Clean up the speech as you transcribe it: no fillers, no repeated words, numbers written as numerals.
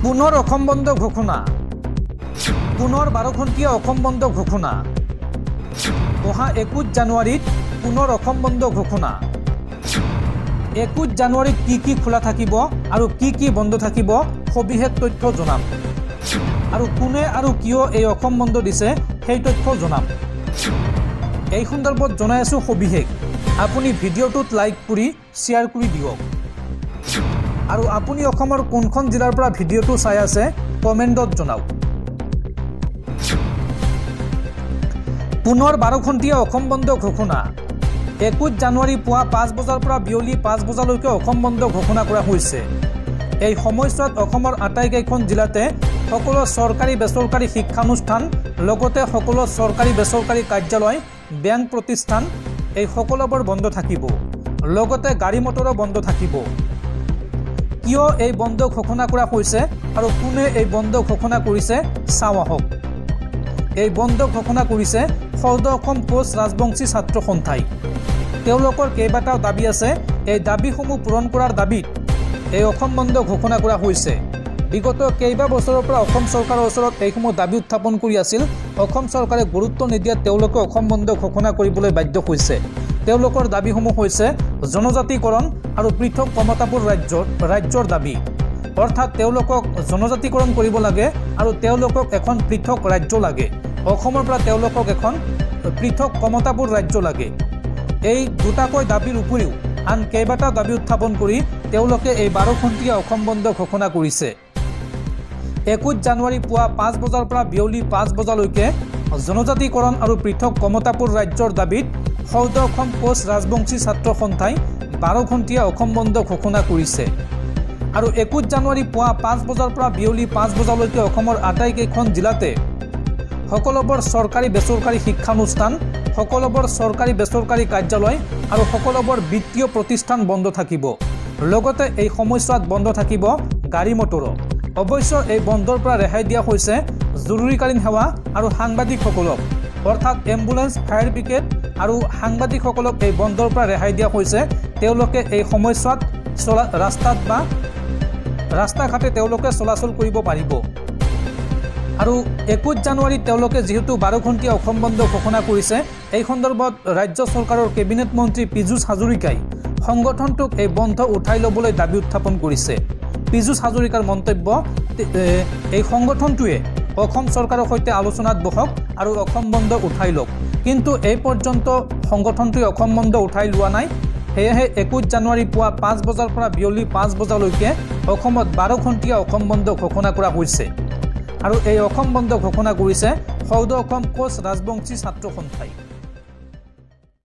পুনৰ অসম বন্ধ ঘোষণা পুনৰ 12 ঘণ্টীয়া অসম বন্ধ ঘোষণা অহা 21 জানুৱাৰীত পুনৰ অসম বন্ধ ঘোষণা 21 জানুৱাৰীত কি খোলা থাকিব আৰু কি বন্ধ থাকিব সবিশেষ তথ্য জনাম আৰু কোনে আৰু কিয় এই অসম বন্ধ দিছে সেই তথ্য জনাম এই সন্দৰ্ভত জনাই আছো সবিশেষ আপুনি ভিডিঅ'টোত লাইক কৰি শ্বেয়াৰ কৰি দিয়ক আৰু আপুনি অসমৰ কোনখন জিলাৰ পৰা ভিডিঅ'টো চাই আছে কমেণ্টত জনাওক পুনৰ 12 ঘণ্টীয়া অসম বন্ধ ঘোষণা 21 জানুৱাৰী পুৱা 5 বজাৰ পৰা বিয়লি 5 বজালৈকে অসম বন্ধ ঘোষণা কৰা হৈছে এই সময়ছোৱাত অসমৰ আটাইকেইখন জিলাতে সকলো চৰকাৰী বেচৰকাৰী শিক্ষানুষ্ঠান লগতে সকলো চৰকাৰী বেচৰকাৰী কাৰ্যালয় বেংক প্ৰতিষ্ঠান এই সকলোবোৰ বন্ধ থাকিব লগতে গাড়ী মটৰো বন্ধ থাকিব কিয় এই বন্ধ ঘোষণা কৰা হৈছে আৰু কোনে এই বন্ধ ঘোষণা কৰিছে চাও আহক এই বন্ধ ঘোষণা কৰিছে সৌদ অসম কোচ ৰাজবংশী ছাত্ৰ সন্থাই তেওঁলোকৰ কেইবাটাও দাবী আছে এই দাবীসমূহ পূৰণ কৰাৰ দাবীত এই অসম বন্ধ ঘোষণা কৰা হৈছে বিগত কেইবা বছৰৰ পৰা অসম চৰকাৰৰ ওচৰত এইসমূহ দাবী উত্থাপন কৰি আছিল অসম চৰকাৰে গুৰুত্ব নিদিয়াত তেওঁলোকে অসম বন্ধ ঘোষণা কৰিবলৈ বাধ্য হৈছে তেওঁলোকৰ দাবীসমূহ হৈছে জনজাতিকৰণ আৰু পৃথক কমতাপুৰ ৰাজ্যৰ দাবী অৰ্থাৎ তেওঁলোকক জনজাতিকৰণ কৰিব লাগে আৰু তেওঁলোকক এখন পৃথক ৰাজ্য লাগে অসমৰ পৰা তেওঁলোকক এখন পৃথক কমতাপুৰ ৰাজ্য লাগে এই দুটাকৈ দাবীৰ উপৰিও আন কেইবাটা দাবী উত্থাপন কৰি তেওঁলোকে এই 12 ঘণ্টীয়া অসম বন্ধ ঘোষণা কৰিছে 21 জানুৱাৰী পুৱা 5 বজাৰ পৰা বিয়লি 5 বজালৈকে জনজাতিকৰণ আৰু পৃথক কমতাপুৰ ৰাজ্যৰ দাবীত সৌদ অসম কোচ ৰাজবংশী ছাত্ৰ সন্থাই 12 ঘণ্টীয়া অসম বন্ধ ঘোষণা কৰিছে আৰু 21 জানুৱাৰী পুৱা 5 বজাৰ পৰা বিয়লি 5 বজালৈকে অসমৰ আটাইকেইখন জিলাতে সকলোবোৰ চৰকাৰী বেচৰকাৰী শিক্ষানুষ্ঠান সকলোবোৰ চৰকাৰী বেচৰকাৰী কাৰ্যালয় আৰু সকলোবোৰ বিত্তীয় প্ৰতিষ্ঠান বন্ধ থাকিব লগতে এই সময়ছোৱাত বন্ধ থাকিব গাড়ী মটৰ অৱশ্য এই বন্ধৰ পৰা ৰেহাই দিয়া হৈছে জৰুৰীকালীন সেৱা আৰু সাংবাদিকসকলক অৰ্থাৎ এম্বুলেন্স ফায়াৰ ব্ৰিগেড আৰু সাংবাদিকসকলক এই বন্ধৰ পৰা ৰেহাই দিয়া হৈছে তেওঁলোকে এই সময়ছোৱাত ৰাস্তা ঘাটে তেওঁলোকে চলাচল কৰিব পাৰিব আৰু 21 জানুৱাৰীত তেওঁলোকে যেহেতু 12 ঘণ্টীয়া অসম বন্ধ ঘোষণা কৰিছে এই সন্দৰ্ভত ৰাজ্য চৰকাৰৰ কেবিনেট মন্ত্ৰী পীযুষ হাজৰিকাই সংগঠনটোক এই বন্ধ উঠাই ল'বলৈ দাবী উত্থাপন কৰিছে পীযুষ হাজৰিকাৰ মন্তব্য এই সংগঠনটোৱে অসম চৰকাৰৰ সৈতে আলোচনাত বহক আৰু অসম বন্ধ উঠাই লওক কিন্তু এই পৰ্যন্ত সংগঠনটোৱে অসম বন্ধ উঠাই লোৱা নাই সেয়েহে 21 জানুৱাৰী পুৱা 5 বজাৰ পৰা বিয়লি 5 বজালৈকে অসমত 12 ঘণ্টীয়া অসম বন্ধ ঘোষণা কৰা হৈছে আৰু এই অসম বন্ধ ঘোষণা কৰিছে সৌদ অসম কোচ ৰাজবংশী ছাত্ৰ সন্থাই